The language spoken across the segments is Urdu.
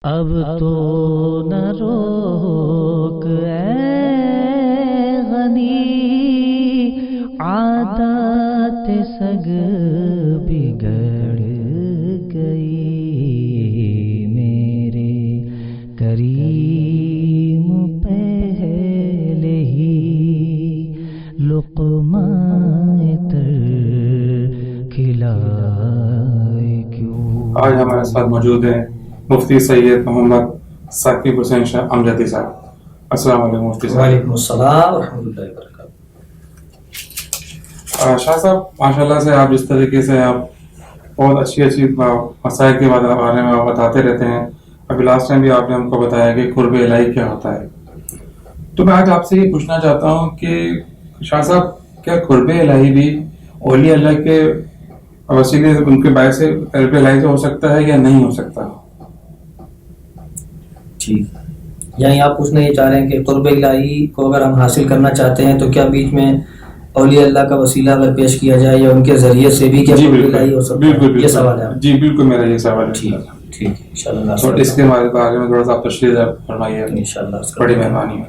اب تو نہ روک اے غنی، عادت سگ بگڑ گئی، میرے کریم پہلے ہی لقمہ تر کھلائے کیوں۔ آج ہمارے ساتھ موجود ہیں مفتی سید محمد ثاقب حسین شاہ امجدی صاحب۔ السلام علیکم مفتی صاحب۔ وعلیکم السلام ورحمۃ اللہ وبرکاتہ۔ شاہ صاحب ماشاءاللہ سے آپ جس طریقے سے آپ بہت اچھی مسائل کے بارے میں آپ بتاتے رہتے ہیں، ابھی لاسٹ ٹائم بھی آپ نے ہم کو بتایا کہ قرب الہی کیا ہوتا ہے، تو میں آج آپ سے یہ پوچھنا چاہتا ہوں کہ شاہ صاحب کیا قرب الہی بھی اولیاء اللہ کے وسیلے سے، ان کے باعث سے قرب الہی سے ہو سکتا ہے یا نہیں ہو سکتا؟ ٹھیک، یعنی آپ پوچھنا یہ چاہ رہے ہیں کہ قرب الہی کو اگر ہم حاصل کرنا چاہتے ہیں تو کیا بیچ میں اولیاء اللہ کا وسیلہ اگر پیش کیا جائے یا ان کے ذریعے سے بھی کیا قرب الہی ہو سکتا ہے؟ یہ سوال ہے۔ جی بالکل، میرا یہ سوال ہے۔ ٹھیک ٹھیک، انشاءاللہ اور اس کے بارے میں تھوڑا سا آپ تشریح فرمائیے، انشاءاللہ، بڑی مہربانی۔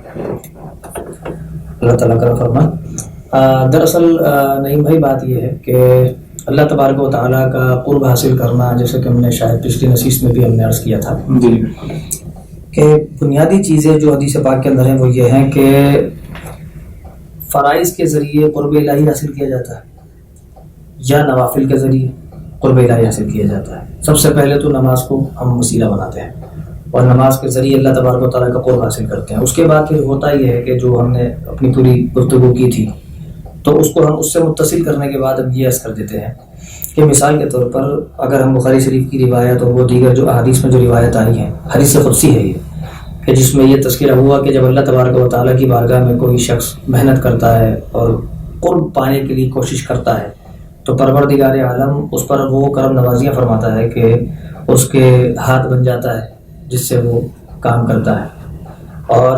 اللہ تعالیٰ کا فرمان۔ دراصل نعیم بھائی بات یہ ہے کہ اللہ تبارک و تعالیٰ کا قرب حاصل کرنا، جیسے کہ ہم نے شاید پچھلی نشست میں بھی ہم نے عرض کیا تھا جی کہ بنیادی چیزیں جو حدیث پاک کے اندر ہیں وہ یہ ہیں کہ فرائض کے ذریعے قرب الہی حاصل کیا جاتا ہے یا نوافل کے ذریعے قرب الہی حاصل کیا جاتا ہے۔ سب سے پہلے تو نماز کو ہم وسیلہ بناتے ہیں اور نماز کے ذریعے اللہ تبارک و تعالیٰ کا قرب حاصل کرتے ہیں۔ اس کے بعد پھر ہوتا یہ ہے کہ جو ہم نے اپنی پوری گفتگو کی تھی تو اس کو ہم اس سے متصل کرنے کے بعد ہم یہ عرض کر دیتے ہیں کہ مثال کے طور پر اگر ہم بخاری شریف کی روایت اور وہ دیگر جو احادیث میں جو روایت آئی ہیں، حدیث قدسی ہے یہ، کہ جس میں یہ تذکرہ ہوا کہ جب اللہ تبارک و تعالیٰ کی بارگاہ میں کوئی شخص محنت کرتا ہے اور قرب پانے کے لیے کوشش کرتا ہے تو پروردگار عالم اس پر وہ کرم نوازیاں فرماتا ہے کہ اس کے ہاتھ بن جاتا ہے جس سے وہ کام کرتا ہے، اور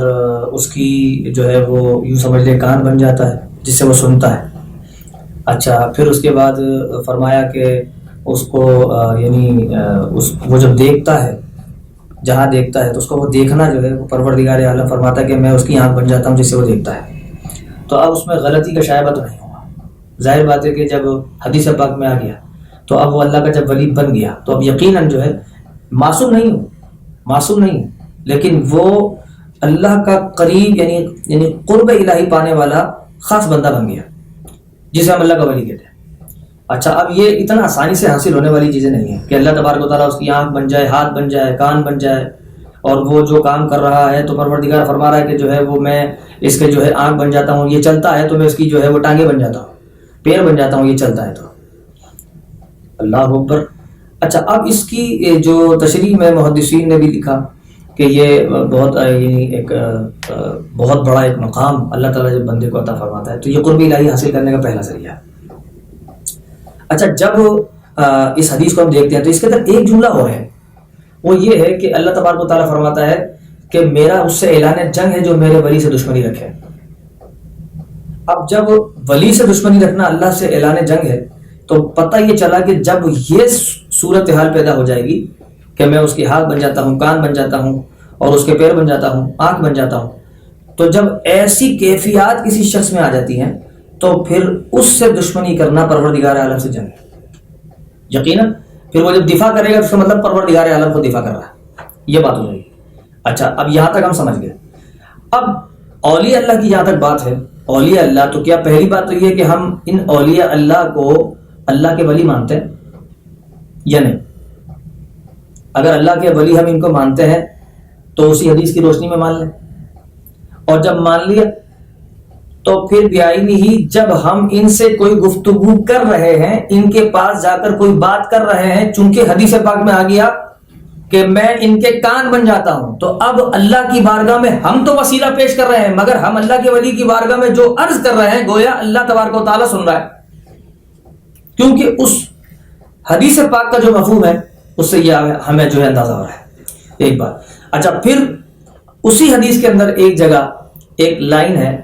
اس کی جو ہے وہ یوں سمجھ لے کان بن جاتا ہے جس سے وہ سنتا ہے۔ اچھا، پھر اس کے بعد فرمایا کہ اس کو وہ جب دیکھتا ہے، جہاں دیکھتا ہے تو اس کو وہ دیکھنا جو ہے وہ پروردگار عالم فرماتا ہے کہ میں اس کی آنکھ بن جاتا ہوں جس سے وہ دیکھتا ہے۔ تو اب اس میں غلطی کا شائبہ تو نہیں ہوگا، ظاہر بات ہے کہ جب حدیث پاک میں آ گیا تو اب وہ اللہ کا جب ولی بن گیا تو اب یقیناً جو ہے معصوم نہیں، لیکن وہ اللہ کا قریب یعنی قرب الہی پانے والا خاص بندہ بن گیا جسے ہم اللہ کا ولی کہتے ہیں۔ اچھا، اب یہ اتنا آسانی سے حاصل ہونے والی چیزیں نہیں ہیں کہ اللہ تبارک و تعالیٰ اس کی آنکھ بن جائے، ہاتھ بن جائے، کان بن جائے اور وہ جو کام کر رہا ہے تو پروردگار فرما رہا ہے کہ جو ہے وہ میں اس کے جو ہے آنکھ بن جاتا ہوں، یہ چلتا ہے تو میں اس کی جو ہے وہ ٹانگیں بن جاتا ہوں، پیر بن جاتا ہوں، یہ چلتا ہے تو اللہ اکبر۔ اچھا، اب اس کی جو تشریح میں محدثین نے بھی لکھا کہ یہ بہت بڑا ایک مقام اللہ تعالیٰ جب بندے کو عطا فرماتا ہے تو یہ قرب الہی حاصل کرنے کا پہلا ذریعہ ہے۔ اچھا، جب اس حدیث کو ہم دیکھتے ہیں تو اس کے اندر ایک جملہ اور ہے، وہ یہ ہے کہ اللہ تبارک و تعالیٰ فرماتا ہے کہ میرا اس سے اعلان جنگ ہے جو میرے ولی سے دشمنی رکھے۔ اب جب ولی سے دشمنی رکھنا اللہ سے اعلان جنگ ہے تو پتہ یہ چلا کہ جب یہ صورتحال پیدا ہو جائے گی کہ میں اس کی ہاتھ بن جاتا ہوں، کان بن جاتا ہوں اور اس کے پیر بن جاتا ہوں، آنکھ بن جاتا ہوں، تو جب ایسی کیفیات کسی شخص میں آ جاتی ہیں تو پھر اس سے دشمنی کرنا پروردگار عالم سے جنگ ہے یقیناً۔ پھر وہ جب دفاع کرے گا تو اس کا مطلب پروردگار عالم کو دفاع کر رہا ہے، یہ بات ہو جائے گی۔ اچھا، اب یہاں تک ہم سمجھ گئے۔ اب اولیاء اللہ کی جہاں تک بات ہے، اولیاء اللہ، تو کیا پہلی بات تو یہ کہ ہم ان اولیاء اللہ کو اللہ کے ولی مانتے ہیں یا نہیں؟ اگر اللہ کے ولی ہم ان کو مانتے ہیں تو اسی حدیث کی روشنی میں مان لیں، اور جب مان لیا تو پھر بیائی ہی جب ہم ان سے کوئی گفتگو کر رہے ہیں، ان کے پاس جا کر کوئی بات کر رہے ہیں، چونکہ حدیث پاک میں آ گیا کہ میں ان کے کان بن جاتا ہوں، تو اب اللہ کی بارگاہ میں ہم تو وسیلہ پیش کر رہے ہیں مگر ہم اللہ کے ولی کی بارگاہ میں جو عرض کر رہے ہیں گویا اللہ تبارک و تعالیٰ سن رہا ہے، کیونکہ اس حدیث پاک کا جو مفہوم ہے اس سے یہ ہمیں جو ہے اندازہ ہو رہا ہے۔ ایک بات۔ اچھا، پھر اسی حدیث کے اندر ایک جگہ ایک لائن ہے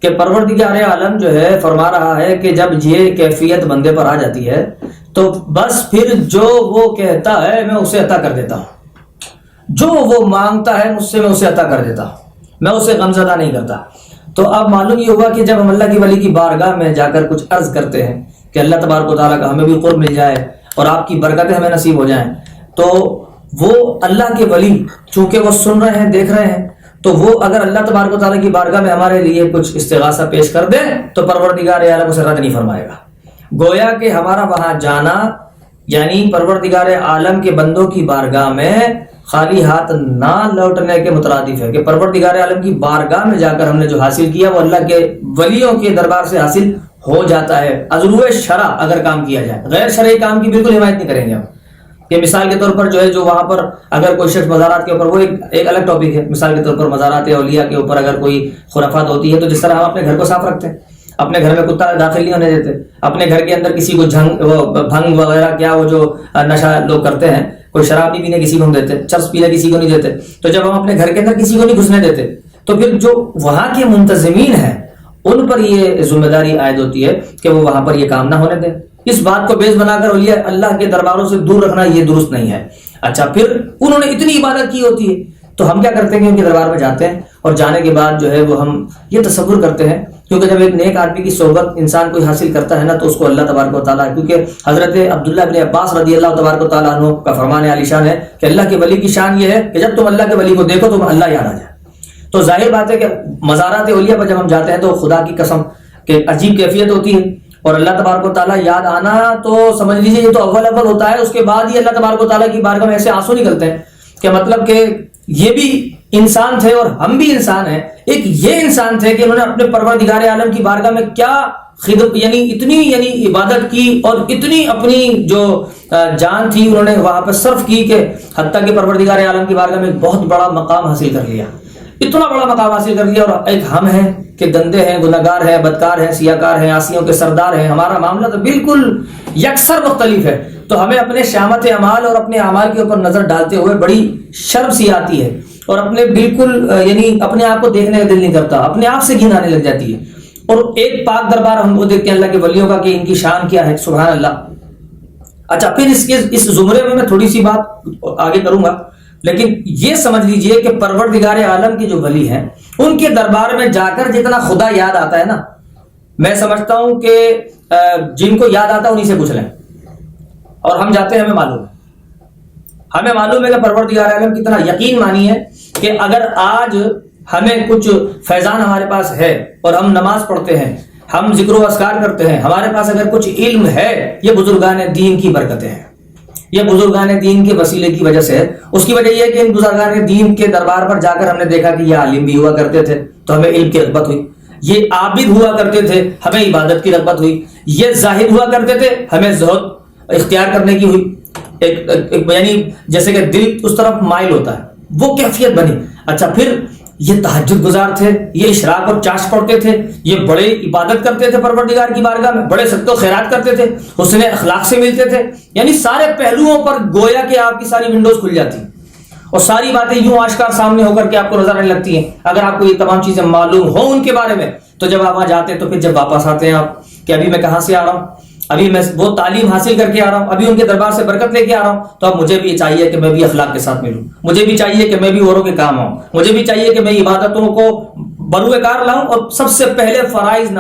کہ پروردگار عالم جو ہے فرما رہا ہے کہ جب یہ کیفیت بندے پر آ جاتی ہے تو بس پھر جو وہ کہتا ہے میں اسے عطا کر دیتا ہوں۔ جو وہ مانگتا ہے مجھ سے میں اسے عطا کر دیتا ہوں، میں اسے غمزدہ نہیں کرتا۔ تو اب معلوم یہ ہوا کہ جب ہم اللہ کی ولی کی بارگاہ میں جا کر کچھ عرض کرتے ہیں کہ اللہ تبارک و تعالیٰ کا ہمیں بھی قرب مل جائے اور آپ کی برکتیں ہمیں نصیب ہو جائیں، تو وہ اللہ کے ولی چونکہ وہ سن رہے ہیں، دیکھ رہے ہیں، تو وہ اگر اللہ تبارک و تعالیٰ کی بارگاہ میں ہمارے لیے کچھ استغاثہ پیش کر دیں تو پروردگار عالم اسے رد نہیں فرمائے گا۔ گویا کہ ہمارا وہاں جانا یعنی پروردگار عالم کے بندوں کی بارگاہ میں خالی ہاتھ نہ لوٹنے کے مترادف ہے کہ پروردگار عالم کی بارگاہ میں جا کر ہم نے جو حاصل کیا وہ اللہ کے ولیوں کے دربار سے حاصل ہو جاتا ہے۔ عضو شرع اگر کام کیا جائے، غیر شرعی کام کی بالکل حمایت نہیں کریں گے ہم۔ کہ مثال کے طور پر جو ہے جو وہاں پر اگر کوئی شخص مزارات کے اوپر، وہ ایک الگ ٹاپک ہے، مثال کے طور پر مزارات اولیاء کے اوپر اگر کوئی خرافات ہوتی ہے تو جس طرح ہم اپنے گھر کو صاف رکھتے ہیں، اپنے گھر میں کتا داخل نہیں ہونے دیتے، اپنے گھر کے اندر کسی کو بھنگ وغیرہ کیا وہ جو نشہ لوگ کرتے ہیں، کوئی شراب نہیں پینے کسی کو ہم دیتے، چرس پینے کسی کو نہیں دیتے، تو جب ہم اپنے گھر کے اندر کسی کو نہیں گھسنے دیتے تو پھر جو وہاں کے منتظمین ہیں ان پر یہ ذمہ داری عائد ہوتی ہے کہ وہ وہاں پر یہ کام نہ ہونے دیں۔ اس بات کو بیس بنا کر اولیاء اللہ کے درباروں سے دور رکھنا یہ درست نہیں ہے۔ اچھا، پھر انہوں نے اتنی عبادت کی ہوتی ہے تو ہم کیا کرتے ہیں کہ ان کے دربار میں جاتے ہیں اور جانے کے بعد جو ہے وہ ہم یہ تصور کرتے ہیں، کیونکہ جب ایک نیک آدمی کی صحبت انسان کوئی حاصل کرتا ہے نا تو اس کو اللہ تبارک و تعالیٰ، کیونکہ حضرت عبداللہ بن عباس رضی اللہ تبارک و تعالیٰ عنہ کا فرمان عالی شان ہے کہ اللہ کے ولی کی شان یہ ہے کہ جب تم اللہ کے ولی کو دیکھو تو اللہ یاد آ جائے۔ تو ظاہر بات ہے کہ مزارات اولیاء پر جب ہم جاتے ہیں تو خدا کی قسم کہ عجیب کیفیت ہوتی ہے، اور اللہ تبارک و تعالیٰ یاد آنا تو سمجھ لیجیے یہ تو اول ہوتا ہے، اس کے بعد ہی اللہ تبارک و تعالیٰ کی بارگاہ میں ایسے آنسو نکلتے ہیں کہ مطلب کہ یہ بھی انسان تھے اور ہم بھی انسان ہیں۔ ایک یہ انسان تھے کہ انہوں نے اپنے پروردگار عالم کی بارگاہ میں کیا خدمت اتنی عبادت کی اور اتنی اپنی جو جان تھی انہوں نے وہاں پہ صرف کی کہ حتیٰ کہ پروردگار عالم کی بارگاہ میں ایک بہت بڑا مقام حاصل کر لیا، اتنا بڑا مقام حاصل کر لیا۔ اور ایک ہم ہیں کہ گندے ہیں، گناہگار ہیں، بدکار ہیں، سیاکار ہیں، عاصیوں کے سردار ہیں، ہمارا معاملہ تو بالکل یکسر مختلف ہے۔ تو ہمیں اپنے شامت اعمال اور اپنے اعمال کے اوپر نظر ڈالتے ہوئے بڑی شرم سی آتی ہے اور اپنے بالکل یعنی اپنے آپ کو دیکھنے کا دل نہیں کرتا، اپنے آپ سے گھن آنے لگ جاتی ہے۔ اور ایک پاک دربار ہم وہ دیکھتے ہیں اللہ کے ولیوں کا کہ ان کی شان کیا ہے، سبحان اللہ۔ اچھا، پھر اس زمرے میں تھوڑی سی بات آگے کروں گا، لیکن یہ سمجھ لیجئے کہ پروردگار عالم کے جو ولی ہیں ان کے دربار میں جا کر جتنا خدا یاد آتا ہے نا، میں سمجھتا ہوں کہ جن کو یاد آتا ہے انہیں سے پوچھ لیں، اور ہم جاتے ہیں، ہمیں معلوم ہے کہ پروردگار عالم کتنا یقین مانی ہے کہ اگر آج ہمیں کچھ فیضان ہمارے پاس ہے اور ہم نماز پڑھتے ہیں، ہم ذکر و اذکار کرتے ہیں، ہمارے پاس اگر کچھ علم ہے، یہ بزرگان دین کی برکتیں ہیں، یہ بزرگان دین کے وسیلے کی وجہ سے ہے۔ اس کی وجہ یہ ہے کہ ان بزرگان دین کے دربار پر جا کر ہم نے دیکھا کہ یہ عالم بھی ہوا کرتے تھے تو ہمیں علم کی رغبت ہوئی، یہ عابد ہوا کرتے تھے ہمیں عبادت کی رغبت ہوئی، یہ زاہد ہوا کرتے تھے ہمیں زہد اختیار کرنے کی ہوئی، یعنی جیسے کہ دل اس طرف مائل ہوتا ہے، وہ کیفیت بنی۔ اچھا، پھر یہ تہجد گزار تھے، یہ اشراق اور چاش پڑھتے تھے، یہ بڑے عبادت کرتے تھے پروردگار کی بارگاہ میں، بڑے صدقہ و خیرات کرتے تھے، حسن اخلاق سے ملتے تھے، یعنی سارے پہلوؤں پر گویا کہ آپ کی ساری ونڈوز کھل جاتی ہیں اور ساری باتیں یوں آشکار سامنے ہو کر کے آپ کو نظر آنے لگتی ہیں۔ اگر آپ کو یہ تمام چیزیں معلوم ہوں ان کے بارے میں تو جب آپ وہاں جاتے ہیں تو پھر جب واپس آتے ہیں آپ کہ ابھی میں کہاں سے آ رہا ہوں، ابھی میں وہ تعلیم حاصل کر کے آ رہا ہوں، ابھی ان کے دربار سے برکت لے کے آ رہا ہوں، تو اب مجھے بھی چاہیے کہ میں بھی اخلاق کے ساتھ ملوں، مجھے بھی چاہیے کہ میں بھی اوروں کے کام آؤں، مجھے بھی چاہیے کہ میں عبادتوں کو بروئے کار لاؤں اور سب سے پہلے فرائض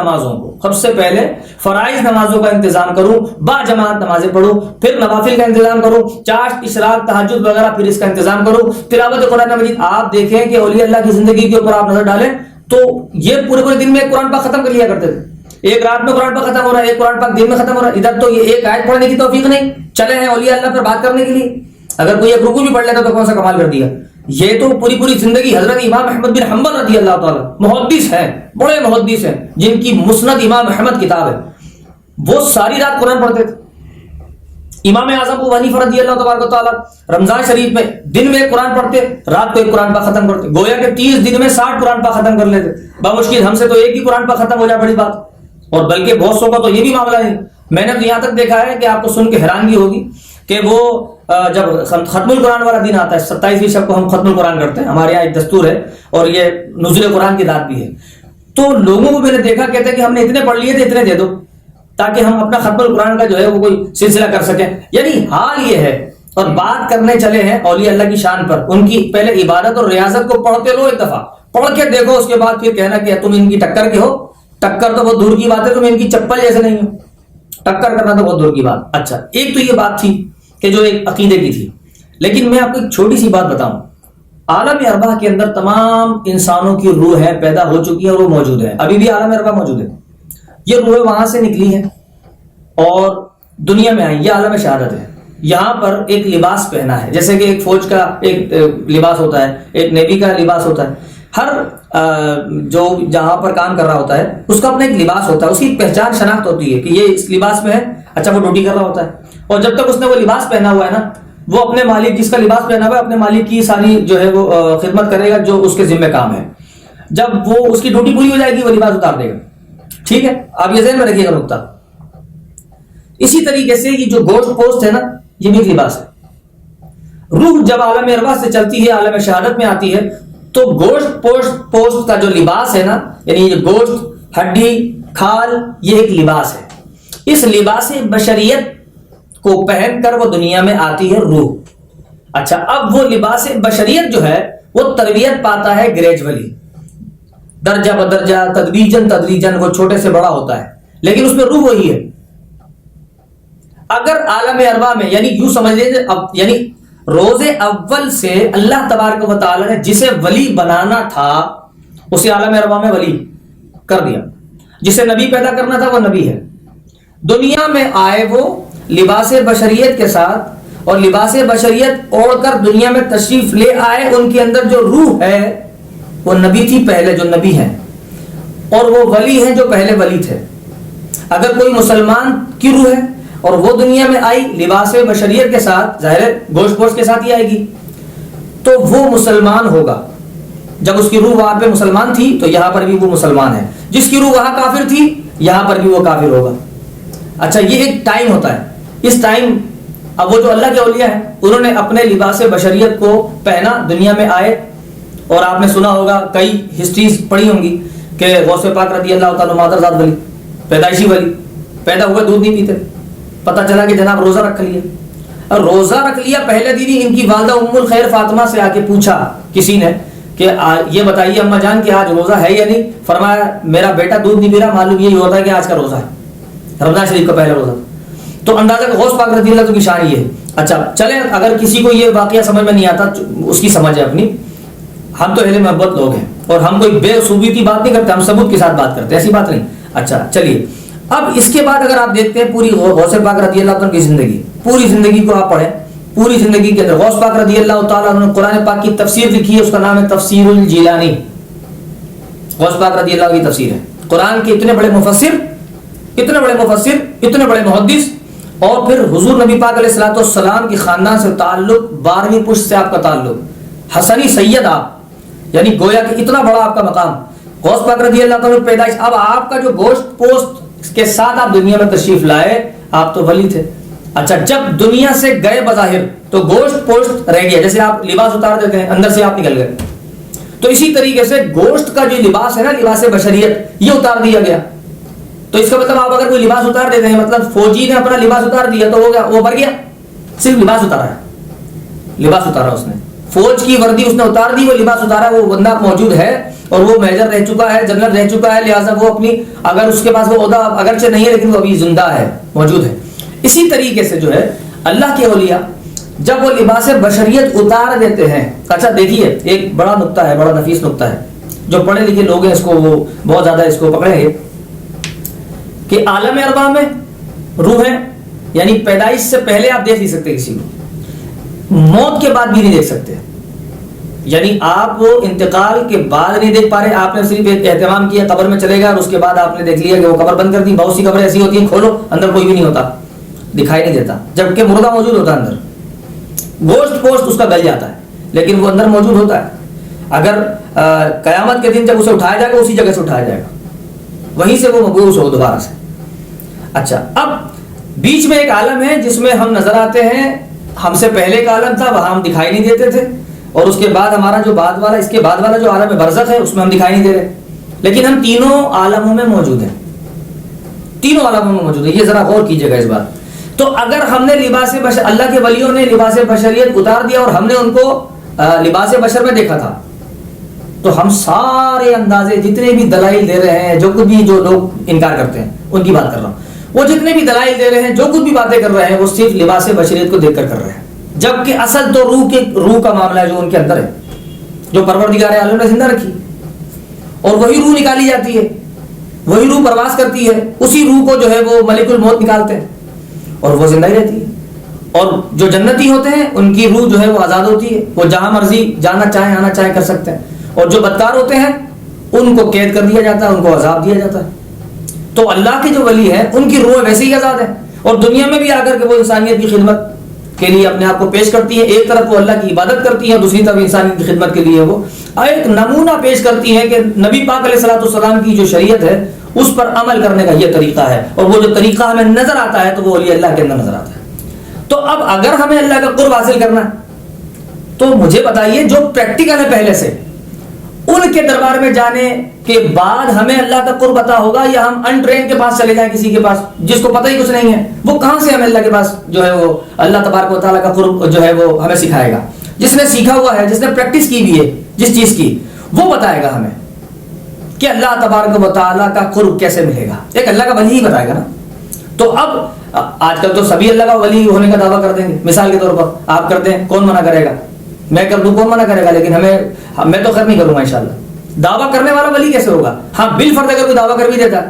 نمازوں کا انتظام کروں، با جماعت نمازیں پڑھوں، پھر نوافل کا انتظام کروں، چاشت، اشراق، تہجد وغیرہ پھر اس کا انتظام کروں، تلاوت قرآن مجید۔ آپ دیکھیں کہ اولیاء اللہ کی زندگی کے اوپر آپ نظر ڈالیں تو یہ پورے دن میں قرآن پاک ختم کر لیا کرتے تھے، ایک رات میں قرآن پاک ختم ہو رہا ہے، ایک قرآن پاک دن میں ختم ہو رہا ہے۔ ادھر تو یہ ایک آیت پڑھنے کی توفیق نہیں، چلے ہیں اولیاء اللہ پر بات کرنے کے لیے، اگر کوئی ایک رکوع بھی پڑھ لیتا تو کون سا کمال کر دیا۔ یہ تو پوری زندگی حضرت امام احمد بن حنبل رضی اللہ تعالیٰ محدث ہیں، بڑے محدث ہیں، جن کی مسند امام احمد کتاب ہے، وہ ساری رات قرآن پڑھتے تھے۔ امام اعظم ابو حنیفہ رضی اللہ تبارک و تعالیٰ رمضان شریف میں دن میں ایک قرآن پڑھتے، رات کو ایک قرآن پاک ختم کرتے، گویا کہ 30 دن میں 60 قرآن پاک ختم کر لیتے بمشکل۔ ہم سے تو ایک ہی قرآن پاک ختم ہو جائے بڑی بات، اور بلکہ بہت سو کا تو یہ بھی معاملہ نہیں۔ میں نے تو یہاں تک دیکھا ہے کہ آپ کو سن کے حیرانگی ہوگی کہ وہ جب ختم القرآن والا دن آتا ہے، 27ویں شب کو ہم ختم القرآن کرتے ہیں، ہمارے یہاں ایک دستور ہے اور یہ نزول قرآن کی رات بھی ہے، تو لوگوں کو میں نے دیکھا کہتے ہیں کہ ہم نے اتنے پڑھ لیے تھے، اتنے دے دو تاکہ ہم اپنا ختم القرآن کا جو ہے وہ کوئی سلسلہ کر سکیں۔ یعنی حال یہ ہے اور بات کرنے چلے ہیں اولیاء اللہ کی شان پر، ان کی پہلے عبادت اور ریاضت کو پڑھتے لو، ایک دفعہ پڑھ کے دیکھو، اس کے بعد پھر کہنا کہ تم ان کی ٹکر کے ہو. ٹکر تو بہت دور کی بات ہے، تم ان کی چپل جیسے نہیں ہو، ٹکر کرنا تو بہت دور کی بات. اچھا، ایک تو یہ بات تھی کہ جو ایک عقیدے کی تھی. لیکن میں آپ کو ایک چھوٹی سی بات بتاؤں. عالم ارواح کے اندر تمام انسانوں کی روح ہے، پیدا ہو چکی ہے اور وہ موجود ہے، ابھی بھی عالم ارواح موجود ہے. یہ روح وہاں سے نکلی ہے اور دنیا میں آئی، یہ عالم شہادت ہے. یہاں پر ایک لباس پہنا ہے، جیسے کہ ایک فوج کا ایک لباس ہوتا ہے، ایک نیوی کا لباس ہوتا ہے. ہر جو جہاں پر کام کر رہا ہوتا ہے اس کا اپنا ایک لباس ہوتا ہے، اس کی پہچان شناخت ہوتی ہے کہ یہ اس لباس میں ہے. اچھا، وہ ڈیوٹی کر رہا ہوتا ہے، اور جب تک اس نے وہ لباس پہنا ہوا ہے نا، وہ اپنے مالک، جس کا لباس پہنا ہوا ہے، اپنے مالک کی ساری جو ہے وہ خدمت کرے گا جو اس کے ذمہ کام ہے. جب وہ اس کی ڈیوٹی پوری ہو جائے گی، وہ لباس اتار دے گا. ٹھیک ہے، آپ یہ ذہن میں رکھیے گا نقطہ. اسی طریقے سے یہ جو گوشت پوسٹ ہے نا، یہ بھی ایک لباس ہے. روح جب عالم ارواح سے چلتی ہے، عالم شہادت میں آتی ہے، تو گوشت پوسٹ کا جو لباس ہے نا، یعنی یہ گوشت، ہڈی، کھال، یہ ایک لباس ہے. اس لباس بشریت کو پہن کر وہ دنیا میں آتی ہے روح. اچھا، اب وہ لباس بشریت جو ہے وہ تربیت پاتا ہے گریجولی، درجہ بدرجہ، تدریجن وہ چھوٹے سے بڑا ہوتا ہے، لیکن اس میں روح وہی ہے. اگر عالم ارواح میں، یعنی یوں سمجھ لیجیے، یعنی روز اول سے اللہ تبارک و تعالی نے جسے ولی بنانا تھا اسے عالم ارواح میں ولی کر دیا. جسے نبی پیدا کرنا تھا وہ نبی ہے. دنیا میں آئے وہ لباس بشریت کے ساتھ، اور لباس بشریت اوڑھ کر دنیا میں تشریف لے آئے. ان کے اندر جو روح ہے وہ نبی تھی پہلے، جو نبی ہیں، اور وہ ولی ہیں جو پہلے ولی تھے. اگر کوئی مسلمان کی روح ہے اور وہ دنیا میں آئی لباس بشریت کے ساتھ، ظاہر ہے گوشت پوشت کے ساتھ ہی آئے گی، تو وہ مسلمان ہوگا. جب اس کی روح وہاں پہ مسلمان تھی تو یہاں پر بھی وہ مسلمان ہے. جس کی روح وہاں کافر تھی یہاں پر بھی وہ کافر ہوگا. اچھا، یہ ایک ٹائم ہوتا ہے. اس ٹائم اب وہ جو اللہ کے اولیاء ہیں انہوں نے اپنے لباس بشریت کو پہنا، دنیا میں آئے. اور آپ نے سنا ہوگا، کئی ہسٹریز پڑھی ہوں گی کہ غوث پاک رضی اللہ تعالیٰ مادرزاد ولی، پیدائشی ولی، پیدا ہوئے دودھ نہیں پیتے. پتہ چلا کہ جناب روزہ رکھ لیا. اور روزہ رکھ لیا پہلے دن ہی ان کی والدہ ام الخیر فاطمہ سے آ کے پوچھا کسی نے کہ یہ بتائیے اما جان کہ آج روزہ ہے یا نہیں. فرمایا میرا بیٹا دودھ نہیں پی رہا، معلوم یہی ہوتا ہے کہ آج کا روزہ ہے، رمضان شریف کا پہلا روزہ. تو اندازہ کہ غوث پاک رضی اللہ کی شان یہ ہے. اچھا چلیں، اگر کسی کو یہ واقعہ سمجھ میں نہیں آتا، اس کی سمجھ ہے اپنی. ہم تو اہل محبت لوگ ہیں اور ہم کوئی بے صوبی کی بات نہیں کرتے، ہم ثبوت کے ساتھ بات کرتے ہیں، ایسی بات نہیں. اچھا چلیے، اب اس کے بعد اگر آپ دیکھتے ہیں پوری غوث پاک رضی اللہ عنہ کی زندگی، پوری زندگی کو آپ پڑھیں، پوری زندگی کے اندر غوث پاک رضی اللہ تعالیٰ عنہ نے قرآن پاک کی تفسیر لکھی ہے، اس کا نام ہے تفسیر الجیلانی. غوث پاک رضی اللہ کی تفسیر ہے. قرآن کے اتنے بڑے مفسر، اتنے بڑے مفسر، اتنے بڑے محدث، اور پھر حضور نبی پاک علیہ الصلوۃ والسلام کی خاندان سے تعلق، 12ویں پشت سے آپ کا تعلق، حسنی سید آپ، یعنی گویا کہ اتنا بڑا آپ کا مقام. غوث پاک رضی اللہ تعالیٰ پیدائش. اب آپ کا جو گوشت پوست کے ساتھ آپ دنیا میں تشریف لائے، آپ تو ولی تھے. اچھا، جب دنیا سے گئے بظاہر تو گوشت پوست رہ گیا، جیسے آپ لباس اتار دیتے ہیں اندر سے آپ نکل گئے، تو اسی طریقے سے گوشت کا جو لباس ہے نا، لباس بشریت، یہ اتار دیا گیا. تو اس کا مطلب آپ اگر کوئی لباس اتار دیتے ہیں، مطلب فوجی نے اپنا لباس اتار دیا تو وہ بھر گیا. صرف لباس اتارا ہے، لباس اتارا اس نے، فوج کی وردی اس نے اتار دی، وہ لباس اتارا، وہ بندہ موجود ہے اور وہ میجر رہ چکا ہے، جنرل رہ چکا ہے، لہٰذا وہ اپنی، اگر اس کے پاس وہ عہدہ اگرچہ نہیں ہے لیکن وہ ابھی زندہ ہے، موجود ہے. اسی طریقے سے جو ہے اللہ کے اولیاء جب وہ لباس بشریت اتار دیتے ہیں. اچھا دیکھیے، ایک بڑا نقطہ ہے، بڑا نفیس نقطہ ہے، جو پڑھے لکھے لوگ ہیں اس کو وہ بہت زیادہ اس کو پکڑیں گے کہ عالم ارواح میں روح ہے، یعنی پیدائش سے پہلے آپ دیکھ نہیں سکتے کسی کو، موت کے بعد بھی نہیں دیکھ سکتے. یعنی آپ وہ انتقال کے بعد نہیں دیکھ پا رہے، آپ نے صرف ایک اہتمام کیا قبر میں چلے گا اور اس کے بعد آپ نے دیکھ لیا کہ وہ قبر بند کر دی. بہت سی قبریں ایسی ہوتی ہیں کھولو اندر کوئی بھی نہیں ہوتا، دکھائی نہیں دیتا، جبکہ مردہ موجود ہوتا ہے اندر. گوشت پوشت اس کا گل جاتا ہے لیکن وہ اندر موجود ہوتا ہے. اگر قیامت کے دن جب اسے اٹھایا جائے گا اسی جگہ سے اٹھایا جائے گا، وہیں سے وہ مبعوث ہو دوبارہ سے. اچھا، اب بیچ میں ایک عالم ہے جس میں ہم نظر آتے ہیں، ہم سے پہلے ایک عالم تھا وہاں ہم دکھائی نہیں دیتے تھے، اور اس کے بعد ہمارا جو بعد والا، اس کے بعد والا جو عالم برزخ ہے اس میں ہم دکھائی نہیں دے رہے، لیکن ہم تینوں عالموں میں موجود ہیں، تینوں عالموں میں موجود ہیں. یہ ذرا غور کیجیے گا اس بات تو اگر ہم نے لباس بشر، اللہ کے ولیوں نے لباس بشریت اتار دیا اور ہم نے ان کو لباس بشر میں دیکھا تھا، تو ہم سارے اندازے جتنے بھی دلائل دے رہے ہیں، جو کچھ بھی جو لوگ انکار کرتے ہیں ان کی بات کر رہا ہوں، وہ جتنے بھی دلائل دے رہے ہیں، جو کچھ بھی باتیں کر رہے ہیں، وہ صرف لباس بشریت کو دیکھ کر رہے ہیں، جبکہ اصل تو روح کا معاملہ ہے جو ان کے اندر ہے، جو پروردگار عالم نے زندہ رکھی، اور وہی روح نکالی جاتی ہے، وہی روح پرواز کرتی ہے، اسی روح کو جو ہے وہ ملک الموت نکالتے ہیں اور وہ زندہ ہی رہتی ہے. اور جو جنتی ہوتے ہیں ان کی روح جو ہے وہ آزاد ہوتی ہے، وہ جہاں مرضی جانا چاہیں آنا چاہیں کر سکتے ہیں، اور جو بدکار ہوتے ہیں ان کو قید کر دیا جاتا ہے، ان کو عذاب دیا جاتا ہے. تو اللہ کے جو ولی ہیں ان کی روح ویسے ہی آزاد ہے، اور دنیا میں بھی آ کر کے وہ انسانیت کی خدمت کے لیے اپنے آپ کو پیش کرتی ہے. ایک طرف وہ اللہ کی عبادت کرتی ہے، دوسری طرف انسانیت کی خدمت کے لیے وہ ایک نمونہ پیش کرتی ہے کہ نبی پاک علیہ الصلوۃ والسلام کی جو شریعت ہے اس پر عمل کرنے کا یہ طریقہ ہے، اور وہ جو طریقہ ہمیں نظر آتا ہے تو وہ ولی اللہ کے اندر نظر آتا ہے. تو اب اگر ہمیں اللہ کا قرب حاصل کرنا ہے تو مجھے بتائیے جو پریکٹیکل ہے پہلے سے، ان کے دربار میں جانے کے بعد ہمیں اللہ کا قرب عطا ہوگا، یا ہم ان ٹرین کے پاس چلے جائیں کسی کے پاس جس کو پتہ ہی کچھ نہیں ہے، وہ کہاں سے ہمیں اللہ کے پاس جو ہے وہ اللہ تبارک و تعالیٰ کا قرب جو ہے وہ ہمیں سکھائے گا؟ جس نے سیکھا ہوا ہے، جس نے پریکٹس کی بھی ہے جس چیز کی، وہ بتائے گا ہمیں کہ اللہ تبارک و تعالیٰ کا قرب کیسے ملے گا. ایک اللہ کا ولی ہی بتائے گا نا. تو اب آج کل تو سبھی اللہ کا ولی ہونے کا دعویٰ کر دیں گے، مثال کے طور پر آپ کر دیں، کون منع کرے گا؟ میں کر دوں، کون منع کرے گا؟ لیکن میں تو خیر نہیں کروں گا انشاءاللہ. دعویٰ کرنے والا ولی کیسے ہوگا؟ ہاں بالفرض اگر کوئی دعویٰ کر بھی دیتا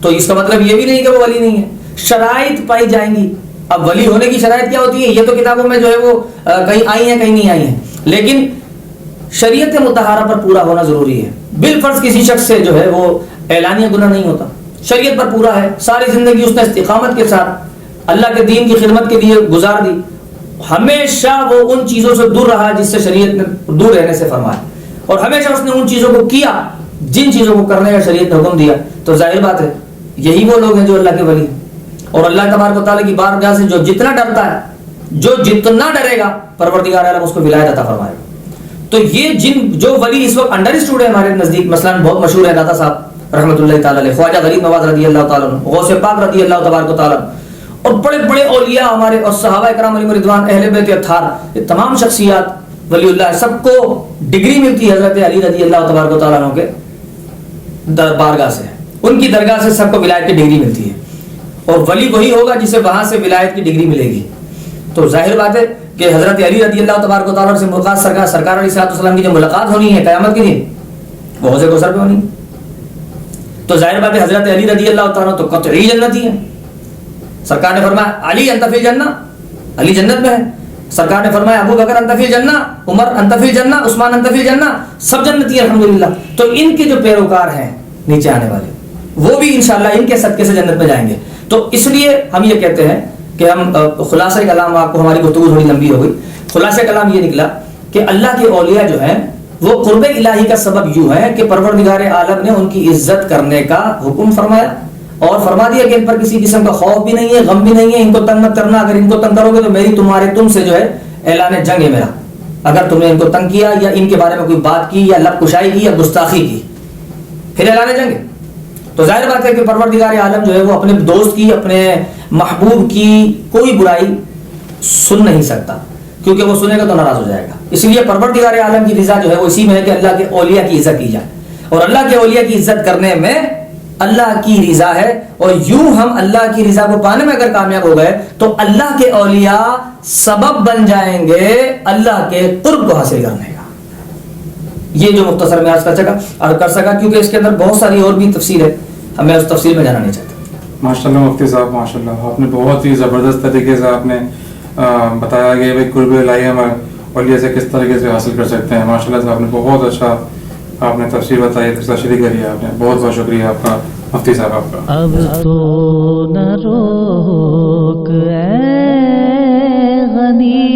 تو اس کا مطلب یہ بھی نہیں کہ وہ ولی نہیں ہے. شرائط پائی جائیں گی. اب ولی ہونے کی شرائط کیا ہوتی ہے یہ تو کتابوں میں جو ہے وہ کہیں آئی ہیں کہیں نہیں آئی ہیں، لیکن شریعت مطہرہ پر پورا ہونا ضروری ہے. بالفرض کسی شخص سے جو ہے وہ اعلانیہ گناہ نہیں ہوتا، شریعت پر پورا ہے، ساری زندگی اس نے استقامت کے ساتھ اللہ کے دین کی خدمت کے لیے گزار دی، ہمیشہ وہ ان چیزوں سے دور رہا جس سے شریعت نے دور رہنے سے فرمایا، اور ہمیشہ اس نے ان چیزوں کو کیا جن چیزوں کو کرنے کا شریعت نے حکم دیا. تو ظاہر بات ہے یہی وہ لوگ ہیں جو اللہ کے ولی ہیں. اور اللہ تبارک و تعالیٰ کی بارگاہ سے جو جتنا ڈرتا ہے، جو جتنا ڈرے گا، پروردگار عالم اس کو ولایت عطا فرمائے گا. تو یہ جو ولی اس وقت انڈر اسٹوڈ ہے ہمارے نزدیک، مثلا بہت مشہور ہے داتا صاحب رحمۃ اللہ تعالیٰ علیہ، خواجہ غریب نواز رضی اللہ تعالیٰ عنہ، غوث پاک رضی اللہ تبارک و تعالیٰ، اور بڑے بڑے اولیاء ہمارے اور صحابہ کرام علیہم رضوان، اہل بیت اطہار، یہ تمام شخصیات ولی اللہ، سب کو ڈگری ملتی ہے حضرت علی رضی اللہ تبارک و تعالیٰ عنہ کے بارگاہ سے، ان کی درگاہ سے سب کو ولایت کی ڈگری ملتی ہے. اور ولی وہی ہوگا جسے وہاں سے ولایت کی ڈگری ملے گی. تو ظاہر بات ہے کہ حضرت علی رضی اللہ تبارک و تعالیٰ سے ملاقات سرکار علیہ السلام کی جو ملاقات ہونی ہے قیامت کے دن، وہ حوض کوثر پہ ہونی. تو ظاہر بات ہے حضرت علی رضی اللہ تعالیٰ تو قطعی جنتی ہے. سرکار نے فرمایا علی انت فی الجنہ، علی جنت میں ہے. سرکار نے فرمایا ابو بکر انت فی الجنہ، عمر انت فی الجنہ، عثمان انت فی الجنہ، سب جنتی ہیں الحمدللہ. تو ان کے جو پیروکار ہیں نیچے آنے والے، وہ بھی انشاءاللہ ان کے صدقے سے جنت میں جائیں گے. تو اس لیے ہم یہ کہتے ہیں کہ ہم خلاصہ کلام، آپ کو ہماری گفتگو تھوڑی لمبی ہو گئی، خلاصہ کلام یہ نکلا کہ اللہ کے اولیاء جو ہیں وہ قرب الہی کا سبب یوں ہے کہ پروردگار عالم نے ان کی عزت کرنے کا حکم فرمایا، اور فرما دیا کہ ان پر کسی قسم کا خوف بھی نہیں ہے، غم بھی نہیں ہے، ان کو تنگ مت کرنا، اگر ان کو تنگ کرو گے تو میری تم سے جو ہے اعلان جنگ ہے میرا. اگر تم نے ان کو تنگ کیا یا ان کے بارے میں کوئی بات کی یا لب کشائی کی یا گستاخی کی، پھر اعلان جنگ ہے. تو ظاہر بات ہے کہ پروردگار عالم جو ہے وہ اپنے دوست کی، اپنے محبوب کی کوئی برائی سن نہیں سکتا، کیونکہ وہ سنے گا تو ناراض ہو جائے گا. اس لیے پروردگار عالم کی رضا جو ہے وہ اسی میں ہے کہ اللہ کے اولیاء کی عزت کی جائے، اور اللہ کے اولیاء کی عزت کرنے میں اللہ کی رضا ہے. اور یوں ہم اللہ کی رضا کو پانے میں اگر کامیاب ہو گئے تو اللہ کے اولیاء سبب بن جائیں گے اللہ کے قرب کو حاصل کرنے کا. یہ جو مختصر میں آج کر سکا، کیونکہ اس کے اندر بہت ساری اور بھی تفصیل ہے، ہمیں اس تفصیل میں جانا نہیں چاہتا. ماشاءاللہ مفتی صاحب، ماشاءاللہ آپ نے بہت ہی زبردست طریقے سے آپ نے بتایا کہ بھائی قرب الہی ہم اولیاء سے کس طریقے سے حاصل کر سکتے ہیں. ماشاءاللہ سے آپ نے بہت اچھا آپ نے تفصیل بتائی، تشریح کری ہے آپ نے. بہت بہت شکریہ آپ کا مفتی صاحب آپ کا. اب تو نہ روک اے غنی،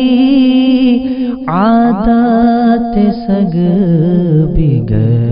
عادات سگ بگڑ